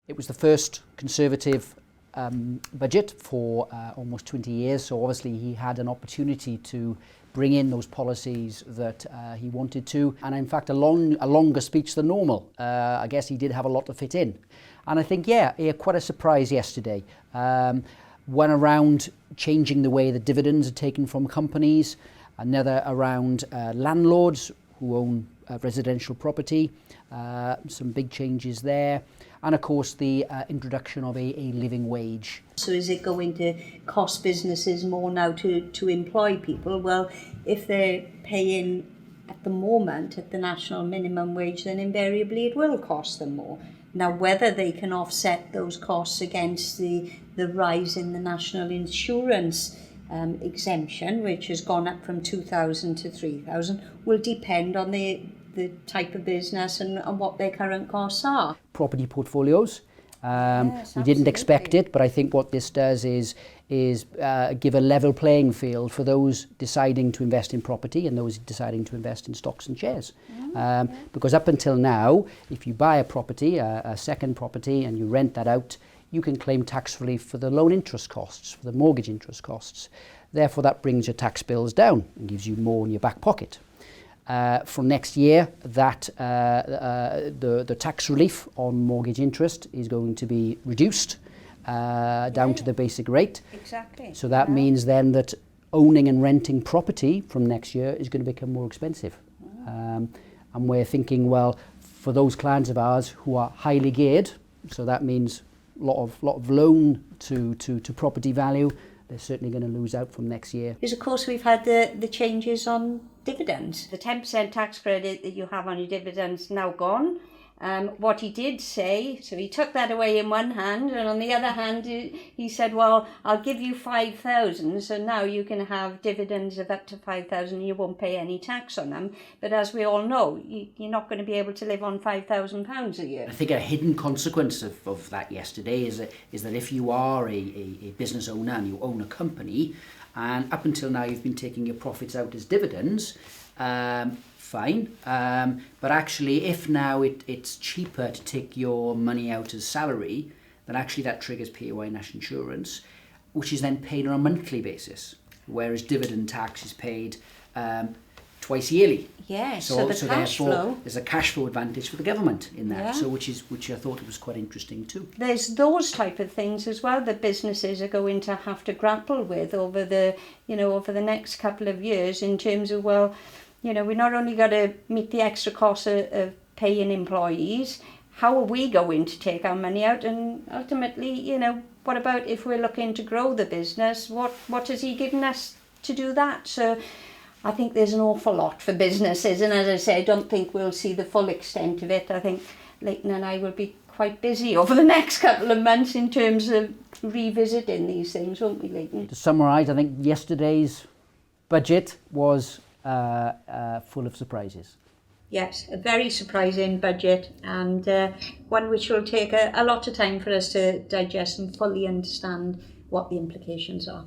It was the first Conservative budget for almost 20 years, so obviously he had an opportunity to bring in those policies that he wanted to, and in fact a longer speech than normal. I guess he did have a lot to fit in. And I think, quite a surprise yesterday. One around changing the way the dividends are taken from companies, another around landlords who own residential property, some big changes there, and of course the introduction of a living wage. So is it going to cost businesses more now to employ people? Well, if they're paying at the moment at the national minimum wage, then invariably it will cost them more. Now, whether they can offset those costs against the rise in the national insurance exemption, which has gone up from 2,000 to 3,000, will depend on the type of business and what their current costs are. Property portfolios. Yes, we didn't expect it, but I think what this does is give a level playing field for those deciding to invest in property and those deciding to invest in stocks and shares. Because up until now, if you buy a property, a second property, and you rent that out, you can claim tax relief for the loan interest costs, for the mortgage interest costs. Therefore, that brings your tax bills down and gives you more in your back pocket. From next year, that the tax relief on mortgage interest is going to be reduced down to the basic rate. Exactly. So that means then that owning and renting property from next year is going to become more expensive. And we're thinking, well, for those clients of ours who are highly geared, so that means a lot of loan to property value, they're certainly going to lose out from next year. Because of course we've had the changes on dividends. The 10% tax credit that you have on your dividends now gone. What he did say, so he took that away in one hand, and on the other hand he said, well, I'll give you 5,000, so now you can have dividends of up to 5,000 and you won't pay any tax on them. But as we all know, you're not going to be able to live on £5,000 a year. I think a hidden consequence of that yesterday is that if you are a business owner and you own a company, and up until now you've been taking your profits out as dividends, fine, but actually if now it's cheaper to take your money out as salary, then actually that triggers PAYE national insurance, which is then paid on a monthly basis, whereas dividend tax is paid twice yearly. Yeah, so the cash flow. There's a cash flow advantage for the government in that, so which I thought was quite interesting too. There's those type of things as well that businesses are going to have to grapple with over the next couple of years, in terms of, well, we not only got to meet the extra costs of paying employees, how are we going to take our money out? And ultimately, what about if we're looking to grow the business? What has he given us to do that? So I think there's an awful lot for businesses. And as I say, I don't think we'll see the full extent of it. I think Leighton and I will be quite busy over the next couple of months in terms of revisiting these things, won't we, Leighton? To summarise, I think yesterday's budget was full of surprises. Yes, a very surprising budget, and one which will take a lot of time for us to digest and fully understand what the implications are.